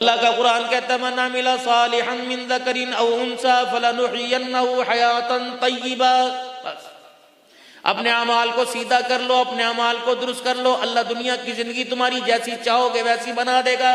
अल्लाह का कुरान कहता है मन अमिला सालिहन मिन ज़करिन औ उन्सा फलनुहयिन्नहु हयातन तय्यिबा। बस अपने अमाल को सीधा कर लो, अपने अमाल को दुरुस्त कर लो, अल्लाह दुनिया की जिंदगी तुम्हारी जैसी चाहोगे वैसी बना देगा।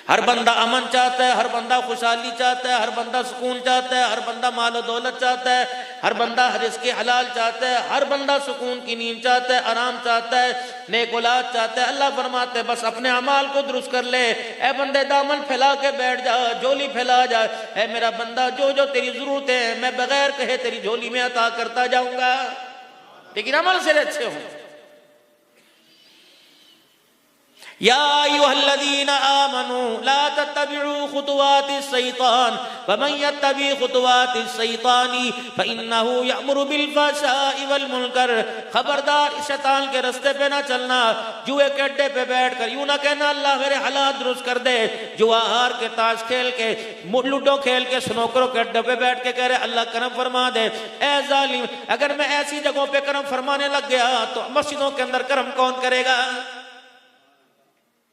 हर बंदा अमन चाहता है, हर बंदा खुशहाली चाहता है, हर बंदा सुकून चाहता है, हर बंदा मालो दौलत चाहता है, हर बंदा रिज़्क़ हलाल चाहता है, हर बंदा सुकून की नींद चाहता है, आराम चाहता है, नेक औलाद चाहता है। अल्लाह फरमाते हैं बस अपने अमाल को दुरुस्त कर ले। ए बंदे दामन फैला के बैठ जा, झोली फैला जा। ए मेरा बंदा जो जो तेरी जरूरत है मैं बगैर कहे तेरी झोली में अता करता जाऊंगा, लेकिन अमल से अच्छे हों। या अय्युहल्लज़ीना आमनू ला तत्तबिउ खुतुवातिश शैतान वमन यत्तबि खुतुवातिश शैतानी फइन्नहु यअमुरु बिल फहशाइ वल मुनकर। खबरदार शैतान के रास्ते पे ना चलना। जुए के अड्डे पे बैठकर यूं ना कहना अल्लाह मेरे हालात दुरुस्त कर दे। जुआ हार के, ताश खेल के, लूडो खेल के, स्नोकरों के अड्डे पे बैठ के कह रहे अल्लाह करम फरमा दे। ए जालिम, अगर मैं ऐसी जगहों पे करम फरमाने लग गया तो मस्जिदों के अंदर करम कौन करेगा?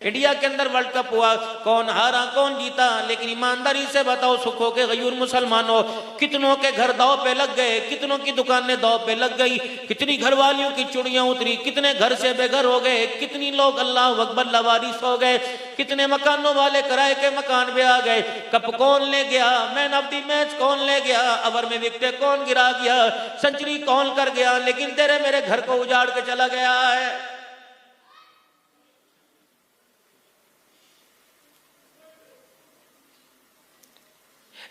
इंडिया के अंदर वर्ल्ड कप हुआ, कौन हारा कौन जीता? लेकिन ईमानदारी से बताओ सुखों के गयूर मुसलमानों, कितनों के घर दाव पे लग गए, कितनों की दुकानें दाव पे लग गई, कितनी घरवालियों की चुड़ियां उतरी, कितने घर से बेघर हो गए, कितनी लोग अल्लाह अकबर लवारिस हो गए, कितने मकानों वाले किराए के मकान पे आ गए। कप कौन ले गया? मैन ऑफ द मैच कौन ले गया? ओवर में विकेट कौन गिरा गया? सेंचुरी कौन कर गया? लेकिन तेरे मेरे घर को उजाड़ के चला गया है।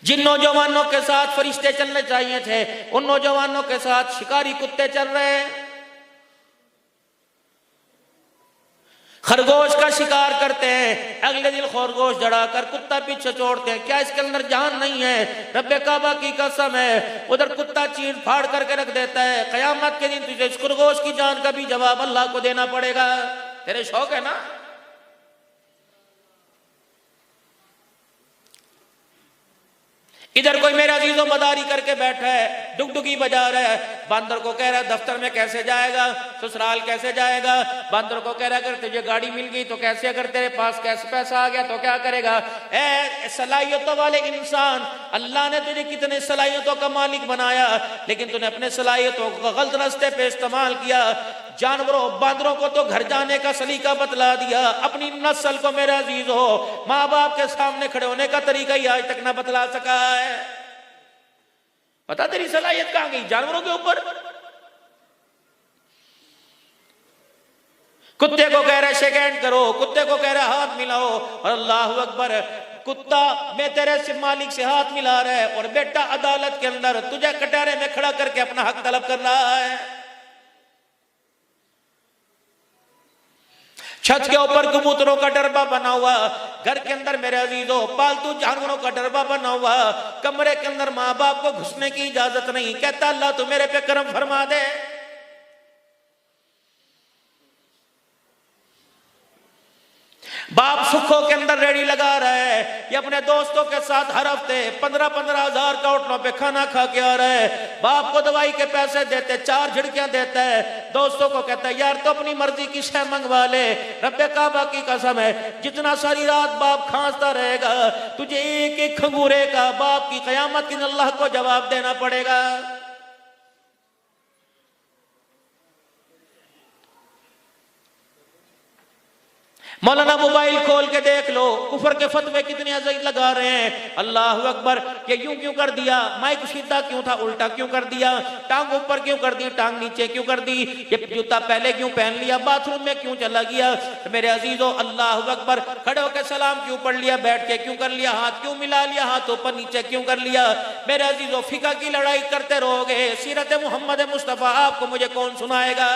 जिन नौजवानों के साथ फरिश्ते चलने चाहिए थे उन नौजवानों के साथ शिकारी कुत्ते चल रहे हैं। खरगोश का शिकार करते हैं, अगले दिन खरगोश जड़ाकर कुत्ता पीछे छोड़ते हैं। क्या इसके अंदर जान नहीं है? रब्बे काबा की कसम है, उधर कुत्ता चीर फाड़ करके रख देता है। कयामत के दिन तुझे इस खरगोश की जान का भी जवाब अल्लाह को देना पड़ेगा। तेरे शौक है ना? इधर कोई मेरा अजीजों मदारी करके बैठा है, डुगडुगी बजा रहा है। बंदर को कह रहा है दफ्तर में कैसे जाएगा, ससुराल कैसे जाएगा? बंदर को कह रहा है अगर तुझे गाड़ी मिल गई तो कैसे, अगर तेरे पास कैसे पैसा आ गया तो क्या करेगा? ए सलाहियतों वाले इंसान, अल्लाह ने तुझे कितने सलाहियतों का मालिक बनाया, लेकिन तूने अपने सलाहियतों को गलत रास्ते पे इस्तेमाल किया। जानवरों बांदरों को तो घर जाने का सलीका बतला दिया, अपनी नस्ल को मेरा अजीज हो माँ बाप के सामने खड़े होने का तरीका ही आज तक ना बतला सका है। पता तेरी सलाहियत कहां गई? जानवरों के ऊपर। कुत्ते को कह रहा है शेक हैंड करो, कुत्ते को कह रहा है हाथ मिलाओ, और अल्लाह अकबर कुत्ता मैं तेरे से मालिक से हाथ मिला रहा है और बेटा अदालत के अंदर तुझे कटहरे में खड़ा करके अपना हक तलब कर रहा है। छत के ऊपर कबूतरों का डरबा बना हुआ, घर के अंदर मेरे अजीजों पालतू जानवरों का डरबा बना हुआ, कमरे के अंदर माँ बाप को घुसने की इजाजत नहीं। कहता अल्लाह तू मेरे पे करम फरमा दे। बाप सुखों के अंदर रेडी लगा रहा है, ये अपने दोस्तों के साथ हर हफ्ते 15-15 हजार का होटलों पे खाना खा के आ रहा है। बाप को दवाई के पैसे देते, 4 झिड़कियां देता है, दोस्तों को कहता है यार तो अपनी मर्जी की शय मंगवा ले। रब्बे काबा की कसम है, जितना सारी रात बाप खांसता रहेगा तुझे एक एक खंगूरे का बाप की कयामत के दिन अल्लाह को जवाब देना पड़ेगा। मौलाना मोबाइल खोल के देख लो, कुफर के फतवे कितने अजीज लगा रहे हैं। अल्लाह अकबर, ये यूं क्यों कर दिया? माइक सीधा क्यों था, उल्टा क्यों कर दिया? टांग ऊपर क्यों कर दी, टांग नीचे क्यों कर दी? ये जूता पहले क्यों पहन लिया, बाथरूम में क्यों चला गया? मेरे अजीजों अल्लाह अकबर, खड़े होकर सलाम क्यों पढ़ लिया, बैठ के क्यों कर लिया, हाथ क्यों मिला लिया, हाथ ऊपर नीचे क्यों कर लिया? मेरे अजीजों फिका की लड़ाई करते रहोगे, सीरत मोहम्मद मुस्तफा आपको मुझे कौन सुनाएगा?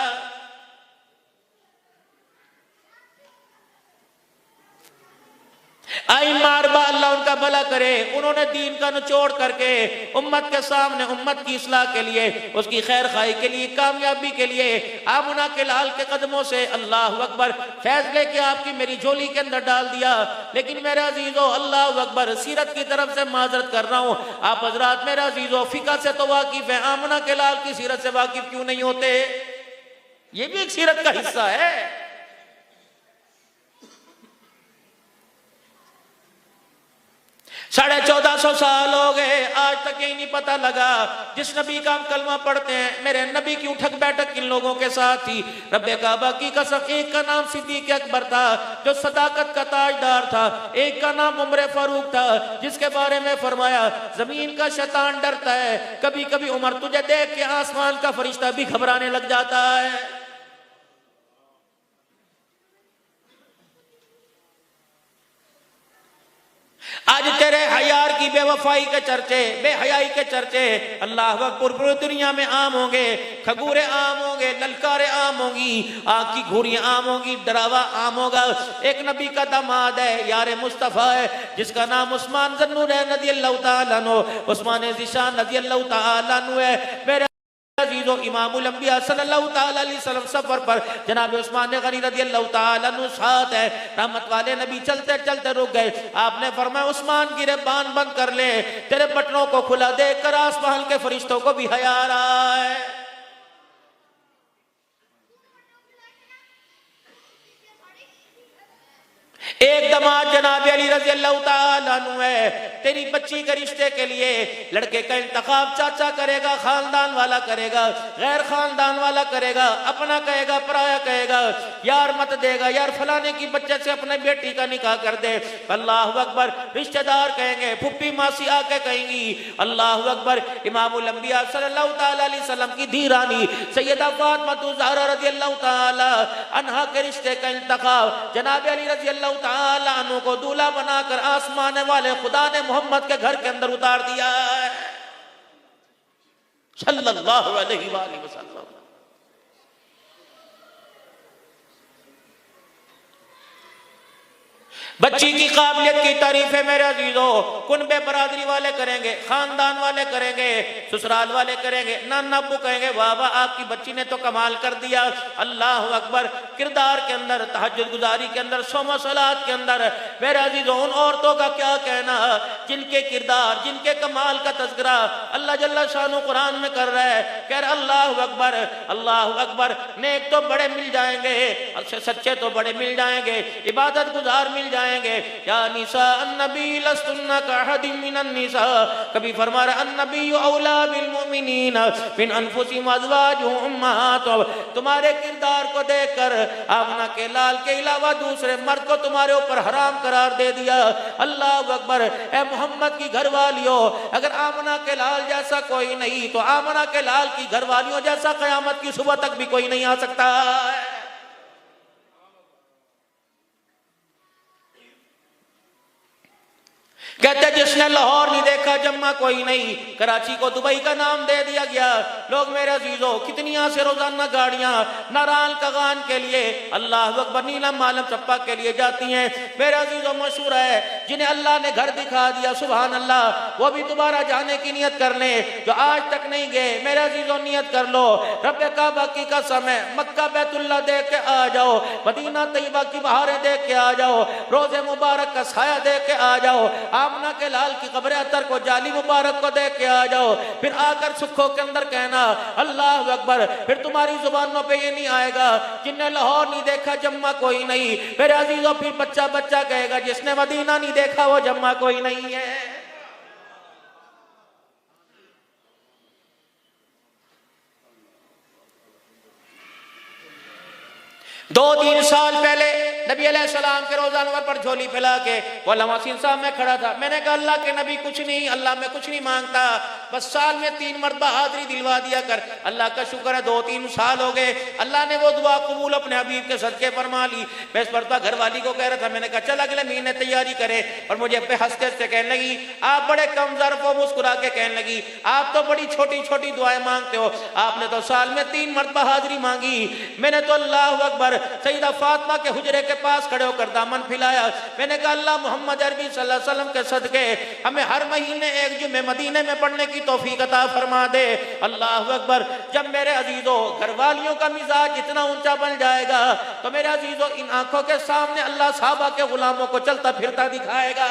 आई मारबा अल्लाह उनका भला करे, उन्होंने दीन का निचोड़ करके उम्मत के सामने उम्मत की इस्लाह के लिए, उसकी खैर खाई के लिए, कामयाबी के लिए आमुना के लाल के कदमों से अल्लाह अकबर फैज लेके आपकी मेरी झोली के अंदर डाल दिया। लेकिन मेरे अजीजों अल्लाह अकबर, सीरत की तरफ से माजरत कर रहा हूँ, आप हजरात मेरे अजीजों फिका से तो वाकिफ है, आमुना के लाल की सीरत से वाकिफ क्यों नहीं होते? ये भी एक सीरत का हिस्सा है। 1450 साल हो गए, आज तक यही नहीं पता लगा जिस नबी का हम कलमा पढ़ते हैं मेरे नबी की उठक बैठक किन लोगों के साथ थी। रब्बे काबा की कसम, एक का नाम सिद्दीक अकबर था जो सदाकत का ताजदार था, एक का नाम उमर फारूक था जिसके बारे में फरमाया जमीन का शैतान डरता है, कभी कभी उमर तुझे देख के आसमान का फरिश्ता भी घबराने लग जाता है। आज तेरे हयार की बेवफाई के चर्चे, बेहयाई के चर्चे अल्लाह अकबर पूरी दुनिया में आम होंगे, खगूरे आम होंगे, ललकारे आम होंगी, आग की घूरियां आम होंगी, डरावा आम होगा। एक नबी का दामाद है, यार मुस्तफ़ा है, जिसका नाम उस्मान ज़न्नूरैन रज़ियल्लाहु ताला अन्हु, उस्मान ज़िशान रज़ियल्लाहु ताला अन्हु है। मेरे अजीजों, इमामुल अंबिया सल्लल्लाहु ताला अलैहि वसल्लम सफर पर जनाब उस्मान गनी रज़ियल्लाहु ताला अन्हु साथ है। रहमत वाले नबी चलते चलते रुक गए। आपने फरमाया उस्मान गिरबान बंद कर ले, तेरे बटनों को खुला देख कर आसमान के फरिश्तों को भी हया आ रहा है। एक दमाद जनाब अली रज़ियल्लाहु ताला अन्हु है, तेरी बच्ची के रिश्ते के लिए लड़के का इंतखाब चाचा करेगा, खानदान वाला करेगा, गैर खानदान वाला करेगा, अपना कहेगा, पराया कहेगा, यार मत देगा, यार फलाने की बच्चे से अपने बेटी का निकाह कर दे। अल्लाह अकबर। रिश्तेदार कहेंगे, फुप्पी मासी आके कहेंगी अल्लाह अकबर। इमामुल अंबिया सल्लल्लाहु ताला अलैहि वसल्लम की धी रानी सैयदा फातिमा ज़हरा रज़ियल्लाहु ताला अन्हा के रिश्ते का इंतखाब जनाब अली रज़ियल्लाहु ताला अन्हु को दूल्हा बनाकर आसमान वाले खुदा ने मोहम्मद के घर के अंदर उतार दिया है सल्लल्लाहु अलैहि वसल्लम। बच्ची की काबिलियत की तारीफ है मेरे अजीजों, कुनबे बरादरी वाले करेंगे, खानदान वाले करेंगे, ससुराल वाले करेंगे, नाना अब्बू कहेंगे वाह वाह आपकी बच्ची ने तो कमाल कर दिया। अल्लाह अकबर। किरदार के अंदर, तहज्जुद गुजारी के अंदर, सोम सलात के अंदर मेरे अजीजों उन औरतों का क्या कहना जिनके किरदार, जिनके कमाल का तज़किरा अल्लाह जल्ला शानु कुरान में कर रहा है। कह रहा अल्लाह अकबर, अल्लाह अकबर। नेक तो बड़े मिल जाएंगे, सच्चे तो बड़े मिल जाएंगे, इबादत गुजार मिल जाएंगे। या निसा अन्नबी लस्तुन्ना कहदिम मिनन निसा। कभी फरमा रहा अन्नबी औला बिल मुमिनीन मिन अनफुसिहिम अज़वाजुहुम उम्माहातुहुम। तुम्हारे किरदार को देखकर आमना के लाल के अलावा दूसरे मर्द को तुम्हारे ऊपर हराम करार दे दिया। अल्लाह अकबर। ए मोहम्मद की घरवालियों, अगर आमना के लाल जैसा कोई नहीं तो आमना के लाल की घरवालियों जैसा क़यामत की सुबह तक भी कोई नहीं आ सकता। कहते जिसने लाहौर नहीं देखा जम्मा कोई नहीं, कराची को दुबई का नाम दे दिया गया। लोग मेरे अजीजों कितनी से रोजाना गाड़ियां नारायण कगान के लिए, अल्लाह अकबर, नीलम मालम चप्पा के लिए जाती हैं। मेरे अजीजों मशहूर है जिन्हें अल्लाह ने घर दिखा दिया सुभान अल्लाह, वो भी दोबारा जाने की नियत कर ले जो आज तक नहीं गए। मेरे अजीजों नियत कर लो, रब्बे काबा की कसम है, मक्का बैतुल्लाह देख के आ जाओ, मदीना तैयबा की बहारें देख के आ जाओ, रोजे मुबारक का साया देख के आ जाओ, आमना के लाल की कब्र अतर को, जाली मुबारक को देख के आ जाओ। फिर आकर सुखों के अंदर कहना अल्लाह अकबर। फिर तुम्हारी जुबानों पे ये नहीं आएगा जिनने लाहौर नहीं देखा जम्मा कोई नहीं। मेरे अजीजों फिर बच्चा बच्चा कहेगा जिसने मदीना नहीं देखा वो जम्मा कोई नहीं है। 2-3 साल पहले नबी अलैहिस्सलाम के रोज़ा अनवर पर झोली फैला के वो लमासीन साहब में खड़ा था। मैंने कहा अल्लाह के नबी कुछ नहीं, अल्लाह में कुछ नहीं मांगता, बस साल में 3 मरतबा हाजिरी दिलवा दिया कर। अल्लाह का शुक्र है 2-3 साल हो गए, अल्लाह ने वो दुआ कबूल अपने हबीब के सदके फरमा ली। मैं इस मरतबा घरवाली को कह रहा था, मैंने कहा चल अगले महीने तैयारी करे, और मुझे अपने हंसते हंसते कहने लगी आप बड़े कम ज़र्फ़ हो। मुस्कुरा के कहने लगी आप तो बड़ी छोटी छोटी दुआएं मांगते हो, आपने तो साल में 3 मरतबा हाजिरी मांगी। मैंने तो अल्लाह अकबर सईदा फातिमा के हुजरे के पास खड़े होकर दामन फैलाया। मैंने कहा अल्लाह मोहम्मद अरबी सल्लल्लाहु अलैहि वसल्लम के सदके हमें हर महीने एक जुमे मदीने में पढ़ने की तौफीक अता फरमा दे। अल्लाह अकबर। जब मेरे अजीजों घरवालियों का मिजाज इतना ऊंचा बन जाएगा तो मेरे अजीजों इन आंखों के सामने अल्लाह साहबा के गुलामों को चलता फिरता दिखाएगा।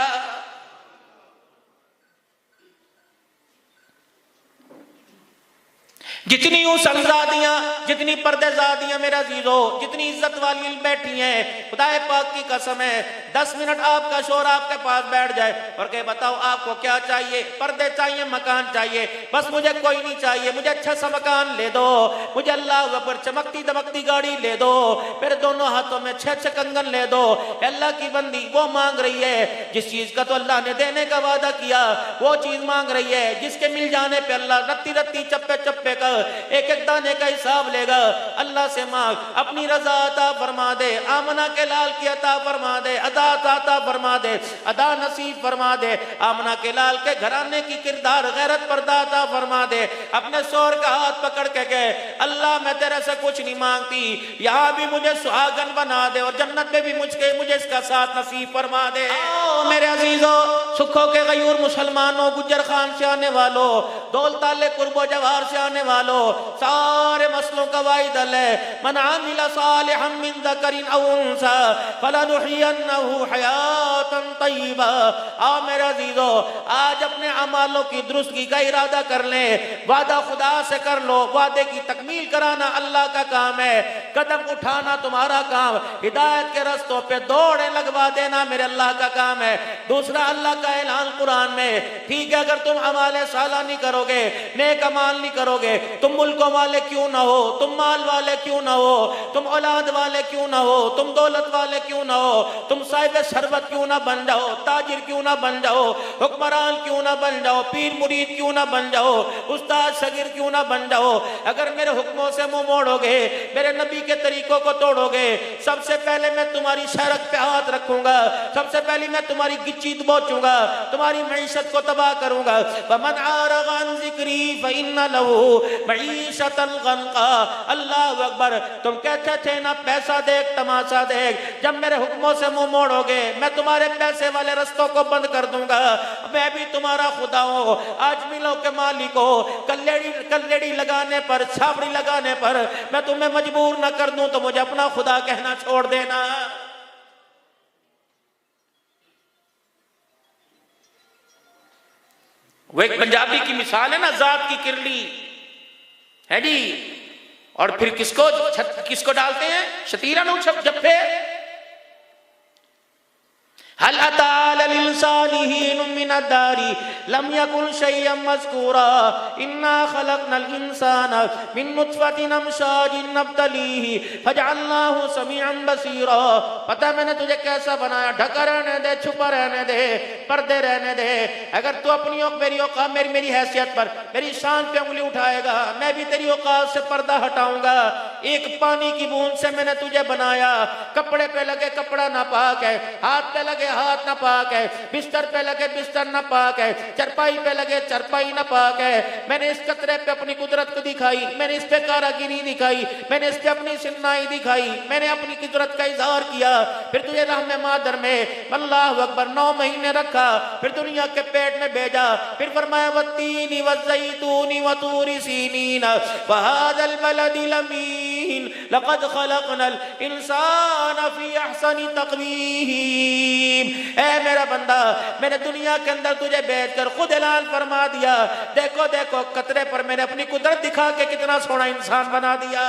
जितनी सलजादियां, जितनी पर्देजादियां मेरा अजीजो, जितनी इज्जत वाली बैठी हैं, खुदाए पाक की कसम है 10 मिनट आपका शोर आपके पास बैठ जाए और कहे बताओ आपको क्या चाहिए, पर्दे चाहिए, मकान चाहिए, बस मुझे कोई नहीं चाहिए, मुझे अच्छा सा मकान ले दो, मुझे अल्लाह अकबर चमकती दमकती गाड़ी ले दो, मेरे दोनों हाथों में 6 कंगन ले दो। अल्लाह की बंदी वो मांग रही है जिस चीज का तो अल्लाह ने देने का वादा किया, वो चीज मांग रही है जिसके मिल जाने पे अल्लाह रत्ती रत्ती चप्पे चप्पे का एक एक दाने का हिसाब लेगा। अल्लाह से मांग, अपनी रजा अता फरमा दे, आमना के लाल की अता फरमा दे, अदा अता फरमा दे, अदा नसीब फरमा दे, आमना के लाल के घराने की किरदार गैरत पर्दा अता फरमा दे। अपने शौहर का हाथ पकड़ के कहे अल्लाह मैं तेरे से कुछ नहीं मांगती, यहाँ भी मुझे सुहागन बना दे और जन्नत में भी मुझे इसका साथ नसीब फरमा दे। मेरे अजीजों, सुखों के गयूर मुसलमानों, गुज्जर खान से आने वालों, दौलताले कुर्बो जवाहर से आने वालों, सारे मसलों का वाइदल है मन आमिला सालिहन मिन ज़करिन औ उन्सा फलनुहियन्नहु हयातन तय्यबा। आओ मेरे अजीजों, आज अपने अमालों की दुरुस्ती का इरादा कर लें, वादा खुदा से कर लो, वादे की तकमील कराना अल्लाह का काम है, कदम उठाना तुम्हारा काम, हिदायत के रस्तों पे दौड़े लगवा देना मेरे अल्लाह का काम है। दूसरा अल्लाह का ऐलान कुरान में, ठीक है अगर तुम अमाले साला नहीं करोगे, नेक अमाल नहीं करोगे, तुम मुल्कों वाले क्यों ना हो, तुम माल वाले क्यों ना हो, तुम औलाद वाले क्यों ना हो, तुम दौलत वाले क्यों ना हो, तुम साहिब शरबत क्यों ना बन जाओ, ताजिर क्यों ना बन जाओ, हुक्मरान क्यों ना बन जाओ, पीर मुरीद क्यों ना बन जाओ, उस्ताद शगीर क्यों ना बन जाओ, अगर मेरे हुक्मों से मुंह मोड़ोगे, मेरे नबी के तरीकों को तोड़ोगे, सबसे पहले मैं तुम्हारी शरक पे हाथ रखूंगा, सबसे पहले मैं तुम्हारी गिच्ची दबोचूंगा, तुम्हारी मईशत को तबाह करूंगा। वमन आरग़ अन ज़िक्री फ़इन्न लहू मईशतन ज़न्क़ा। अल्लाहु अकबर। तुम कहते थे ना पैसा देख तमाशा देख, जब मेरे हुक्मों से मुंह मोड़ोगे मैं तुम्हारे पैसे वाले रस्तों को बंद कर दूंगा, मैं भी तुम्हारा खुदा हूं। आज मिलों के मालिक हो, कल्लेड़ी लगाने पर, छाबड़ी लगाने पर मैं तुम्हें मजबूर न कर दूं तो मुझे अपना खुदा कहना छोड़ देना। वो एक पंजाबी की मिसाल है ना, जात की किरली है जी, और फिर किसको डालते हैं शतीरा नु जफ्फे। हल अता अल इंसानी हीनुम मिनद दारी लम यकुन शय्यन मज़कूरा इन्ना खलक़नल इंसाना मिन नुत्फ़तिन अमशाजिन नब्तलीहि फजअलनाहु समीअन बसीरा। पता मैंने तुझे कैसा बनाया, ढका रहने दे, छुपा रहने दे, पर्दे रहने दे। अगर तू अपनी मेरी औकात मेरी हैसियत पर, मेरी शान पे उंगली उठाएगा, मैं भी तेरी औकात से पर्दा हटाऊंगा। एक पानी की बूंद से मैंने तुझे बनाया, कपड़े पे लगे कपड़ा नापाक है, हाथ पे लगे हाथ नापाक है, बिस्तर पे लगे बिस्तर नापाक है, चरपाई पे लगे चरपाई नापाक है। मैंने इस कतरे पे अपनी कुदरत को दिखाई, मैंने इस पे कारागिरी दिखाई, मैंने इस पे अपनी सिन्नाई दिखाई, मैंने अपनी कुदरत का इजहार किया। फिर तुझे रहम मादर में अल्लाहु अकबर 9 महीने रखा, फिर दुनिया के पेट में भेजा, फिर फरमाया वत्तीनी वज़्ज़ैतूनी वतूरी सीनीन वहादल बलदिल अमीन लक़द खलक़नल इंसाना फ़ी अहसनि तक़वीम। ऐ मेरा बंदा, मैंने दुनिया के अंदर तुझे भेजकर खुद ऐलान फरमा दिया, देखो देखो कतरे पर मैंने अपनी कुदरत दिखा के कितना सोना इंसान बना दिया।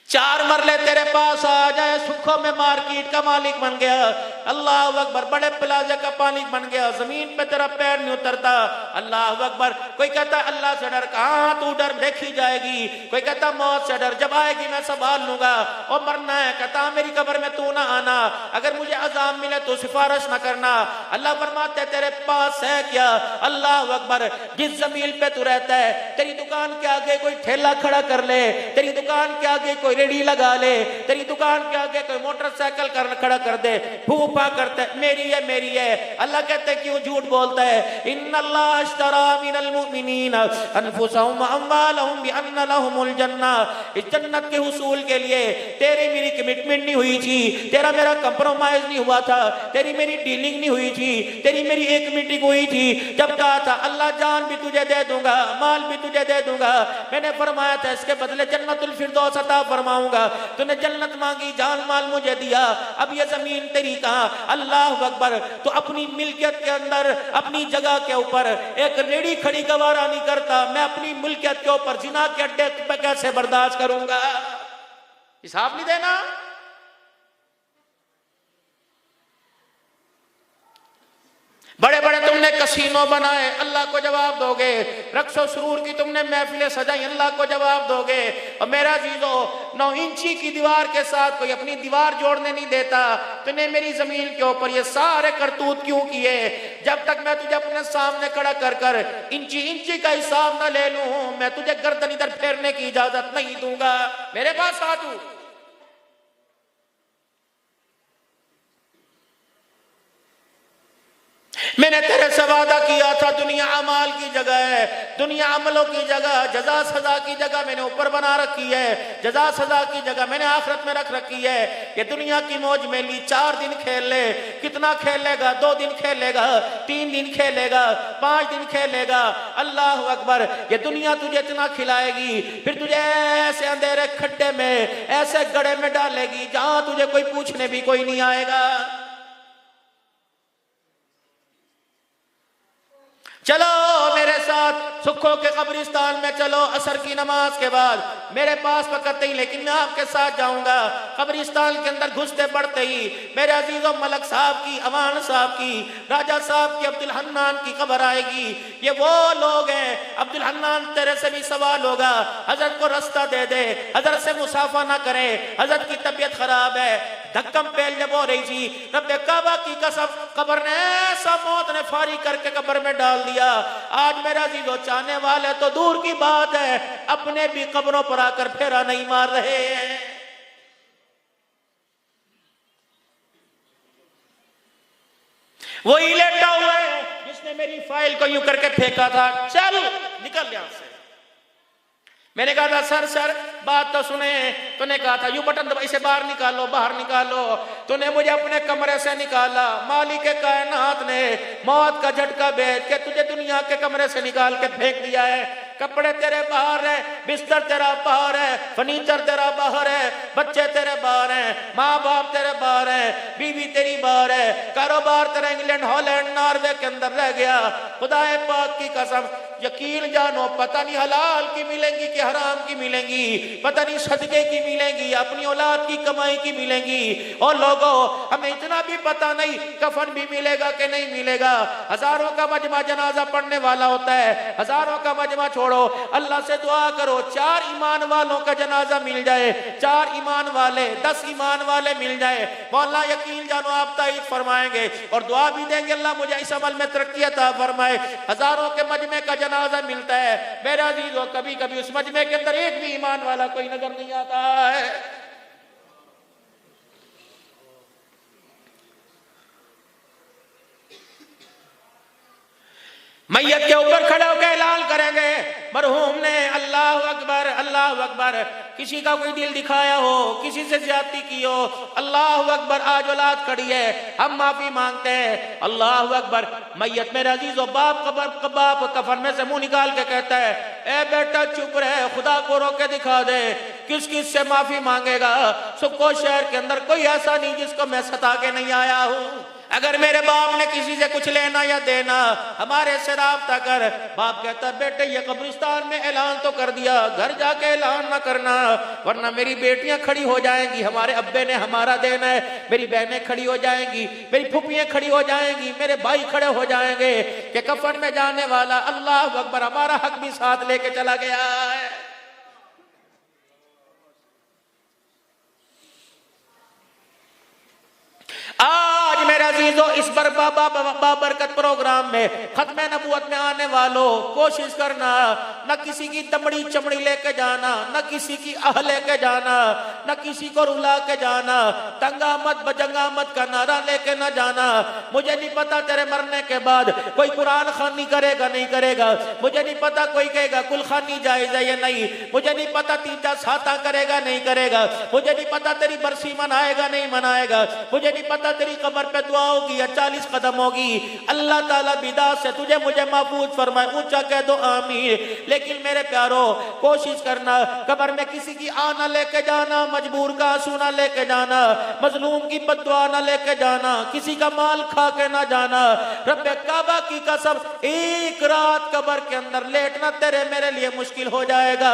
4 मरले तेरे पास आ जाए, सुखों में मार्केट का मालिक बन गया, अल्लाह अकबर, बड़े प्लाजा का मालिक बन गया, जमीन पे तेरा पैर नहीं उतरता, अल्लाह अकबर। कोई कहता अल्लाह से डर, कहाँ तू डर, देखी जाएगी। कोई कहता मौत से डर, जब आएगी मैं संभाल लूंगा। और मरना है, कहता मेरी कब्र में तू ना आना, अगर मुझे अजाब मिले तो सिफारिश ना करना। अल्लाह फरमाते तेरे पास है क्या, अल्लाह अकबर। जिस जमीन पे तू रहता है, तेरी दुकान के आगे कोई ठेला खड़ा कर ले, तेरी दुकान के आगे कोई रेडी लगा ले, तेरी दुकान के आगे कोई मोटरसाइकिल खड़ा कर दे, फूफा करते मेरी है मेरी है। अल्लाह कहते क्यों झूठ बोलता है, इन्नल्लाह अश्तरा मिनल मुमिनीन अनफुसहुम व अम्वालहुम बिअन्न लहुमुल जन्नह। इस जन्नत के हुसूल के लिए तेरी मेरी कमिटमेंट नहीं हुई थी, तेरा मेरा कंप्रोमाइज नहीं हुआ था, तेरी मेरी डीलिंग नहीं हुई थी, तेरी मेरी एक मीटिंग हुई थी जब कहा था अल्लाह जान भी तुझे दे दूंगा, माल भी तुझे दे दूंगा। मैंने फरमाया था इसके बदले जन्नतुल फिरदौस अता फरमाऊंगा। तूने जन्नत मांगी, जान माल मुझे दिया, अब ये जमीन तेरी कहाँ अल्लाह अकबर। तो अपनी मिल्कियत के अंदर, अपनी जगह के ऊपर एक रेडी खड़ी गवारा नहीं करता, मैं अपनी मिल्कियत के ऊपर जिना के अड्डे पे कैसे बर्दाश्त करूंगा? हिसाब नहीं देना। बड़े बड़े तुमने कसीनो बनाए, अल्लाह को जवाब दोगे। रक्सो सुरूर की तुमने महफिलें सजाई, अल्लाह को जवाब दोगे। और मेरा जीजो 9 इंची की दीवार के साथ कोई अपनी दीवार जोड़ने नहीं देता। तूने मेरी जमीन के ऊपर ये सारे करतूत क्यों किए? जब तक मैं तुझे अपने सामने खड़ा कर कर इंची इंची का हिसाब न ले लूं, मैं तुझे गर्दन इधर फेरने की इजाजत नहीं दूंगा। मेरे पास आ तू। मैंने तेरे से वादा किया था, दुनिया अमाल की जगह है, दुनिया अमलों की जगह, जजा सजा की जगह मैंने ऊपर बना रखी है, जजा सजा की जगह मैंने आखिरत में रख रखी है। ये दुनिया की मौज में ली 4 दिन खेल ले, कितना खेलेगा? 2 दिन खेलेगा, 3 दिन खेलेगा, 5 दिन खेलेगा। अल्लाह अकबर। ये दुनिया तुझे इतना खिलाएगी, फिर तुझे ऐसे अंधेरे खड्डे में, ऐसे गड्ढे में डालेगी जहां तुझे कोई पूछने भी कोई नहीं आएगा। चलो मेरे साथ सुखों के कब्रिस्तान में चलो। असर की नमाज के बाद मेरे पास वक्त नहीं, लेकिन मैं आपके साथ जाऊंगा। कब्रिस्तान के अंदर घुसते बढ़ते ही मेरे अजीजों मलक साहब की, अमान साहब की, राजा साहब की, अब्दुल हन्नान की खबर आएगी। ये वो लोग हैं। अब्दुल हन्नान तेरे से भी सवाल होगा, हजरत को रास्ता दे दे, हजरत से मुसाफा ना करे, हजरत की तबीयत खराब है। धक्कम पेल जब हो रही थी, रब्बे काबा की कसम, कब्र ने ऐसा मौत ने फारी करके कब्र में डाल दिया। आज मेरा जीजो चाहने वाले तो दूर की बात है, अपने भी कब्रों पर आकर फेरा नहीं मार रहे हैं। वही लेटा हुआ है जिसने मेरी फाइल को यूं करके फेंका था, चल निकल यहां से। मैंने कहा था सर सर बात तो सुने। तूने कहा था यू बटन दबाई से बाहर निकालो, बाहर निकालो। तूने मुझे अपने कमरे से निकाला। मालिक कायनात ने मौत का झटका भेज के तुझे दुनिया के कमरे से निकाल के फेंक दिया है। कपड़े तेरे बाहर है, बिस्तर तेरा बाहर है, फर्नीचर तेरा बाहर है, बच्चे तेरे बाहर हैं, माँ बाप तेरे बाहर हैं, बीवी तेरी बाहर है, कारोबार तेरा इंग्लैंड, हॉलैंड, नॉर्वे के अंदर रह गया। खुदाए पाक की कसम, यकीन जानो पता नहीं हलाल की मिलेंगी कि हराम की मिलेंगी, पता नहीं सदके की मिलेंगी, अपनी औलाद की कमाई की मिलेंगी। और लोगों हमें इतना भी पता नहीं कफन भी मिलेगा कि नहीं मिलेगा। हजारों का मजमा जनाजा पढ़ने वाला होता है, हजारों का मजमा छोड़ो, अल्लाह से दुआ करो 4 ईमान वालों का जनाजा मिल जाए, 4 ईमान वाले, 10 ईमान वाले मिल जाए। मौला यकीन जानो आप ताईद फरमाएंगे और दुआ भी देंगे, अल्लाह मुझे इस अमल में तरक्की अता फरमाए। हजारों के मजमे का जनाजा मिलता है, मेरा अजीजों कभी कभी उस मजमे के अंदर एक भी ईमान वाला कोई नजर नहीं आता है। मैयत के ऊपर खड़े होकर ऐलान करेंगे मरहूम ने अल्लाह अकबर, अल्लाह अकबर। किसी का कोई दिल दिखाया हो, किसी से ज्यादती की हो, अल्लाह अकबर। आज औलाद खड़ी है, हम माफी मांगते हैं, अल्लाह अकबर। मैयत मेरे अजीजों बाप कफन में से मुंह निकाल के कहता है, ए बेटा चुप रहे, खुदा को रोक के दिखा दे। किस किस से माफी मांगेगा? सुको शहर के अंदर कोई ऐसा नहीं जिसको मैं सता के नहीं आया हूं। अगर मेरे बाप ने किसी से कुछ लेना या देना, हमारे से राब्ता कर। बाप कहता बेटे ये कब्रिस्तान में ऐलान तो कर दिया, घर जाके ऐलान ना करना, वरना मेरी बेटियां खड़ी हो जाएंगी, हमारे अब्बे ने हमारा देना है। मेरी बहनें खड़ी हो जाएंगी, मेरी फुफियां खड़ी हो जाएंगी, मेरे भाई खड़े हो जाएंगे कि कफन में जाने वाला अल्लाह अकबर हमारा हक भी साथ लेके चला गया है। आज मेरे अजीजों इस बाबरकत प्रोग्राम में खत्म नबूवत में आने वालों कोशिश करना, न किसी की दमड़ी चमड़ी लेके जाना, न किसी की आह लेके जाना, न किसी को रुला के जाना, तंगा मत बजंगा मत का नारा लेके न जाना। मुझे नहीं पता तेरे मरने के बाद कोई कुरान खानी करेगा नहीं करेगा, मुझे नहीं पता कोई कहेगा कुल खानी जायज है या नहीं, मुझे नहीं पता 3 साता करेगा नहीं करेगा, मुझे नहीं पता तेरी बरसी मनाएगा नहीं मनाएगा, मुझे नहीं पता तेरी कब्र पे दुआ होगी या 40 40 कदम होगी। अल्लाह ताला बिदात से तुझे मुझे महफूज फरमाए, ऊंचा कह दो आमीन। लेकिन मेरे प्यारो कोशिश करना कब्र में किसी की आना लेके जाना, मजबूर का आंसू ना लेके जाना, मजलूम की बद्दुआ ना लेके जाना, किसी का माल खा के ना जाना। रब्बे काबा की कसम, एक रात कब्र के अंदर लेटना तेरे मेरे लिए मुश्किल हो जाएगा।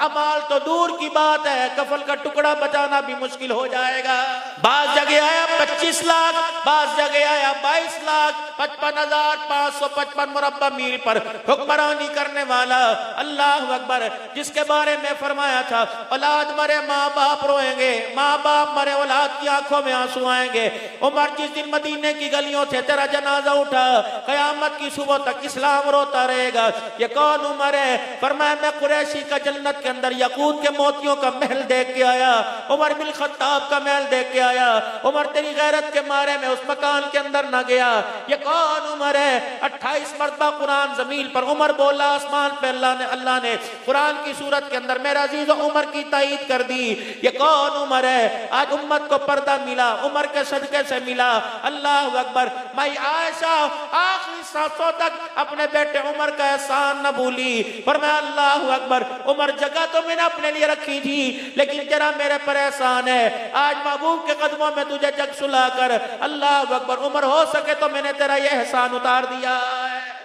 अमाल तो दूर की बात है, कफल का टुकड़ा बचाना भी मुश्किल हो जाएगा। बाज जगह आया 25 लाख, बाज जगह आया 22 लाख, 55,555 मुरब्बा मील पर हुक्मरानी करने वाला। अल्लाह अकबर, जिसके बारे में फरमाया था औलाद मरे माँ बाप रोएंगे, माँ बाप मरे औलाद की आंखों में आंसू आएंगे। उमर, जिस दिन मदीने की गलियों से तेरा जनाजा उठा, कयामत की सुबह तक इस्लाम रोता रहेगा। ये कौन उमर है? फरमाया मैं कुरैशी का जन्नत के अंदर यकूत के मोतियों का महल देख के आया, उमर बिन खत्ताब का महल देख के आया। उमर तेरी गैरत के मारे में उस मकान के अंदर ना गया। ये कौन उमर है? 28 मरतबा कुरान जमीन पर उमर बोला, आसमान पे अल्लाह ने कुरान की सूरत के अंदर मेरा अजीज उमर की तायीद कर दी। ये कौन उमर है? आज उम्मत को पर्दा मिला, उमर के सदके से मिला। अल्लाह अकबर, माई आयशा आखिरी सांसों तक अपने बेटे उमर का एहसान न भूली। पर मैं अल्लाह अकबर, उमर जगह तो मैंने अपने लिए रखी थी, लेकिन जरा मेरे पर एहसान है। आज महबूब के कदमों में तुझे जग सुला कर, अल्लाह अकबर, उमर हो सके तो मैंने तेरा ये एहसान उतार दिया है।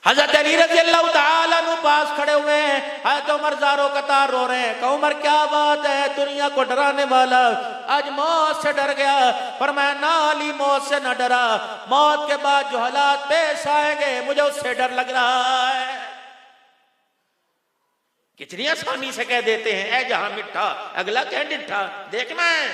हजरत अली रज़ी अल्लाह तआला अन्हु पास खड़े हुए हैं, हजरत उमर ज़ारो कतार रो रहे हैं। कहा उमर क्या बात है, दुनिया को डराने वाला आज मौत से डर गया। फरमाया ना अली, मौत से न डरा, मौत के बाद जो हालात पेश आएंगे मुझे उससे डर लग रहा है। कितनी आसानी से कह देते हैं ऐ जहां मिठा अगला कह डिठा, देखना है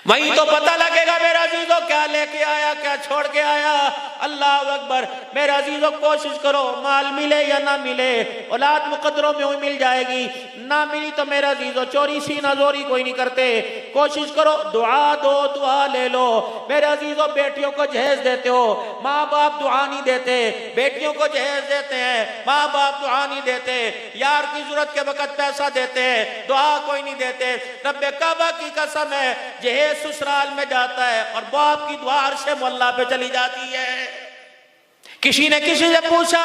वहीं तो पता लगेगा मेरा अजीजों क्या लेके आया, क्या छोड़ के आया। अल्लाह अकबर, मेरा अजीजों कोशिश करो, माल मिले या ना मिले, औलाद मुकद्दरों में मिल जाएगी, ना मिली तो मेरा अजीजों चोरी सीना जोरी कोई नहीं करते। कोशिश करो, दुआ दो, दुआ ले लो। मेरे अजीजों बेटियों को जहेज देते हो, माँ बाप दुआ नहीं देते। बेटियों को जहेज देते हैं, माँ बाप दुआ नहीं देते। यार की जरूरत के वक्त पैसा देते हैं, दुआ कोई नहीं देते। रब्बे काबा की कसम है, जहेज ससुराल में जाता है और बाप की दुआ अर्शे मोहल्ला पे चली जाती है। किसी ने किसी से पूछा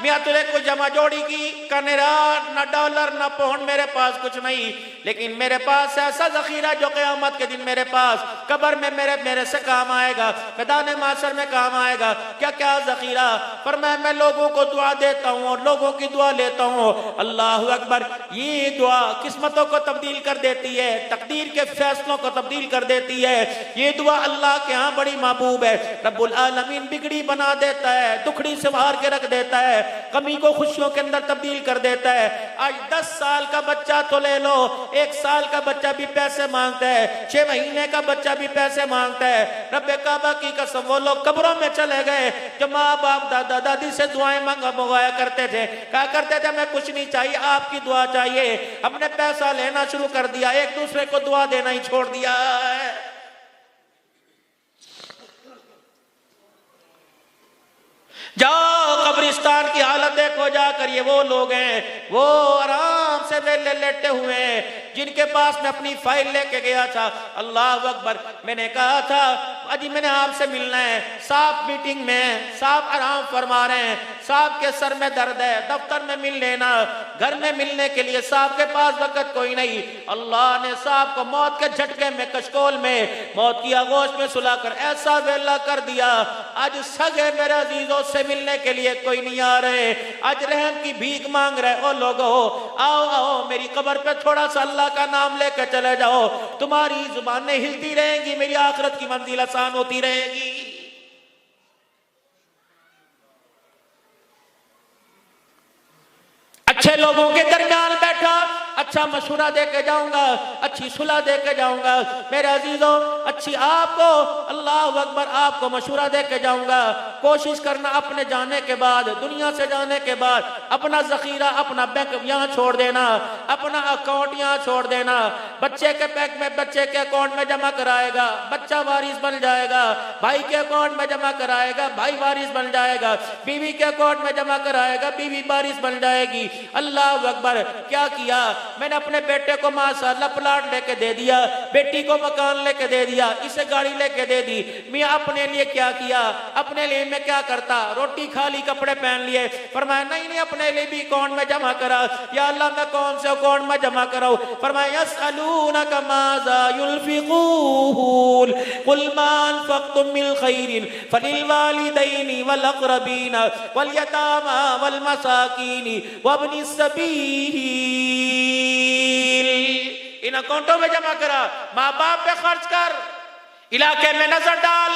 मियाँ तुझे कुछ जमा जोड़ी की? कनेरा न डॉलर न पाउंड मेरे पास कुछ नहीं, लेकिन मेरे पास ऐसा जखीरा जो क़यामत के दिन मेरे पास कब्र में मेरे से काम आएगा, मैदान माशर में काम आएगा। क्या क्या जखीरा? फरमाया मैं लोगों को दुआ देता हूँ और लोगों की दुआ लेता हूँ। अल्लाह अकबर, ये दुआ किस्मतों को तब्दील कर देती है, तकदीर के फैसलों को तब्दील कर देती है। ये दुआ अल्लाह के यहाँ बड़ी महबूब है। रब्बुल आलमीन बिगड़ी बना देता है, दुखड़ी से बाहर के रख देता है, कमी को खुशियों के अंदर तब्दील कर देता है। आज 10 साल का बच्चा तो ले लो, 1 साल का बच्चा भी पैसे मांगता है, 6 महीने का बच्चा भी पैसे मांगता है। रब्बे काबा की कसम, वो लोग कब्रों में चले गए जो माँ बाप दादा दादी से दुआएं मंगाया करते थे। कहा करते थे मैं कुछ नहीं चाहिए, आपकी दुआ चाहिए। हमने पैसा लेना शुरू कर दिया, एक दूसरे को दुआ देना ही छोड़ दिया है। जाओ कब्रिस्तान की हालत देखो जाकर, ये वो लोग हैं, वो आराम से वेले लेटे हुए हैं जिनके पास मैं अपनी फाइल लेके गया था। अल्लाह अकबर, मैंने कहा था अजी मैंने आपसे मिलना है। साहब मीटिंग में, साहब आराम फरमा रहे हैं, साहब के सर में दर्द है, दफ्तर में मिल लेना। घर में मिलने के लिए साहब के पास वक्त कोई नहीं। अल्लाह ने साहब को मौत के झटके में, कशकोल में, मौत की आगोश में सुलाकर ऐसा वेला कर दिया, आज सगे मेरे अजीजों से मिलने के लिए कोई नहीं आ रहे। आज रहम की भीख मांग रहे। ओ लोगो आओ आओ, मेरी कब्र पे थोड़ा सा अल्लाह का नाम लेकर चले जाओ, तुम्हारी जुबानें हिलती रहेंगी, मेरी आखिरत की मंजिल आसान होती रहेगी। अच्छे लोगों के दरमियान बैठा, अच्छा मशवरा दे के जाऊंगा, अच्छी सुलह दे के जाऊंगा। मेरे अजीजों, अच्छी आपको, अल्लाह अकबर, आपको मशवरा दे के जाऊंगा। कोशिश करना अपने जाने के बाद, दुनिया से जाने के बाद अपना जखीरा, अपना बैंक यहाँ छोड़ देना, अपना अकाउंट यहाँ छोड़ देना। बच्चे के बैंक में, बच्चे के अकाउंट में जमा कराएगा, बच्चा वारिस बन जाएगा। भाई के अकाउंट में जमा कराएगा, भाई वारिस बन जाएगा। बीवी के अकाउंट में जमा कराएगा, बीवी वारिस बन जाएगी। अल्लाह अकबर। क्या किया मैंने? अपने बेटे को माशाअल्लाह प्लाट लेके दे दिया, बेटी को मकान लेके दे दिया, इसे गाड़ी लेके दे दी। मियां अपने लिए क्या किया? अपने लिए मैं क्या करता? रोटी खा ली, कपड़े पहन लिए। फरमाया नहीं नहीं, अपने लिए भी अकाउंट में जमा करा। या अल्लाह मैं कौन से अकाउंट में जमा कराऊं? फरमाया यसअलूनका माज़ा युनफिकून कुल मा अनफक़्तुम मिन खैरिन फलिल वालिदैनि वल अक़रबीन वल यतामा वल मसाकीन वब्निस सबील। इन अकाउंटों में जमा करा, माँ बाप पे खर्च कर, इलाके में नजर डाल,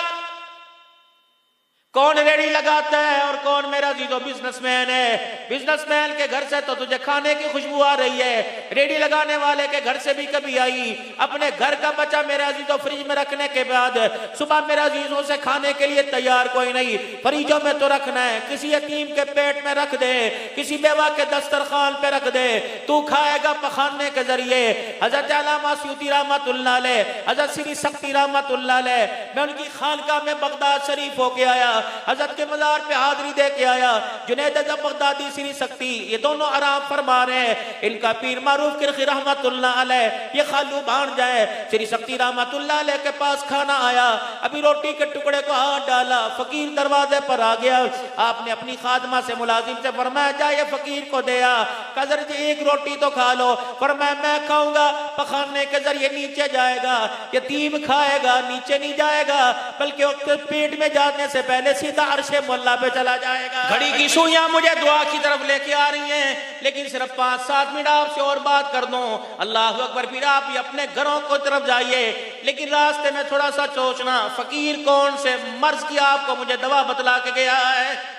कौन रेडी लगाता है और कौन मेरा जीजो बिजनेसमैन है। बिजनेसमैन के घर से तो तुझे खाने की खुशबू आ रही है, रेडी लगाने वाले के घर से भी कभी आई। अपने घर का बच्चा मेरा जीजो फ्रिज में रखने के बाद सुबह मेरा जीजों से खाने के लिए तैयार कोई नहीं, फ्रिजों में तो रखना है। किसी यतीम के पेट में रख दे, किसी बेवा के दस्तरखान पे रख दे, तू खाएगा पखाने के जरिए। हजरत अल्लामा सूती रहमतुल्लाह अलैह, हजरत श्री सख्ती रहमतुल्लाह अलैह, मैं उनकी खानकाह में बगदाद शरीफ होके आया, हजरत के मज़ार पे हाजिरी दे के आया। जुनैद बगदादी श्री सख्ती, ये दोनों आराम फरमा रहे हैं। इनका पीर मारूफ किरखी रहमतुल्लाह अलैह ये खालू भाण जाए, श्री सख्ती रहमतुल्लाह अलैह के पास खाना आया, अभी रोटी के टुकड़े को हाथ डाला, फकीर दरवाजे पर आ गया। आपने अपनी खादमा से, मुलाजिम से फरमाया जा ये फकीर को दे आ। कदर जी एक रोटी तो खा लो। फरमाया मैं खाऊंगा, पखाने के जरिए नीचे जाएगा, यतीम खाएगा नीचे नहीं जाएगा, बल्कि पेट में जाने से पहले सीधा अर्शे मोहल्ला पे चला जाएगा। घड़ी की सुइयां मुझे दुआ की तरफ लेके आ रही हैं, लेकिन सिर्फ 5-7 मिनट आपसे और बात कर दूं। अल्लाह अकबर। फिर आप भी अपने घरों को तरफ जाइए, लेकिन रास्ते में थोड़ा सा सोचना, फकीर कौन से मर्ज की आपको मुझे दवा बतला के गया है।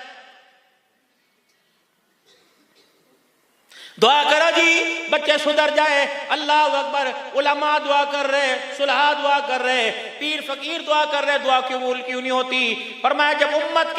दुआ करो जी बच्चे सुधर जाए। अल्लाह अकबर। उलमा दुआ कर रहे, सुलहा दुआ कर रहे, पीर फकीर दुआ कर रहे, दुआ कबूल क्यों नहीं होती? फरमाया जब उम्मत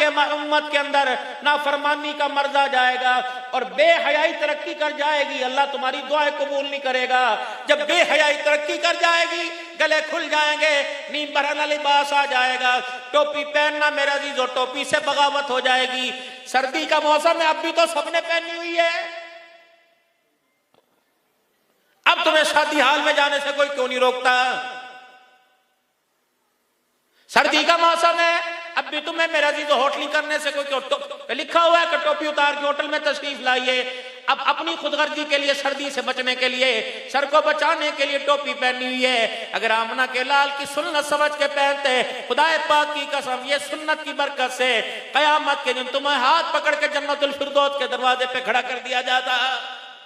के अंदर नाफरमानी का मर्ज आ जाएगा और बेहयाई तरक्की कर जाएगी, अल्लाह तुम्हारी दुआएं कबूल नहीं करेगा। जब बेहयाई तरक्की कर जाएगी, गले खुल जाएंगे, नींद भरना लिबास आ जाएगा, टोपी पहनना मेरा जीजो, टोपी से बगावत हो जाएगी। सर्दी का मौसम है, अब भी तो सबने पहनी हुई है, अब तुम्हें शादी हाल में जाने से कोई क्यों नहीं रोकता? सर्दी का मौसम है, अब भी तुम्हें मेरा जीजो होटली करने से कोई क्यों? लिखा हुआ है कि टोपी उतार के होटल में तशरीफ लाइए। अब अपनी खुदगर्जी के लिए, सर्दी से बचने के लिए, सर को बचाने के लिए टोपी पहनी हुई है। अगर आमना के लाल की सुन्नत समझ के पहनते, खुदाए पाक की कसम ये सुन्नत की बरकत से कयामत के दिन तुम्हें हाथ पकड़ के जन्नतुल फिरदौस के दरवाजे पे खड़ा कर दिया जाता।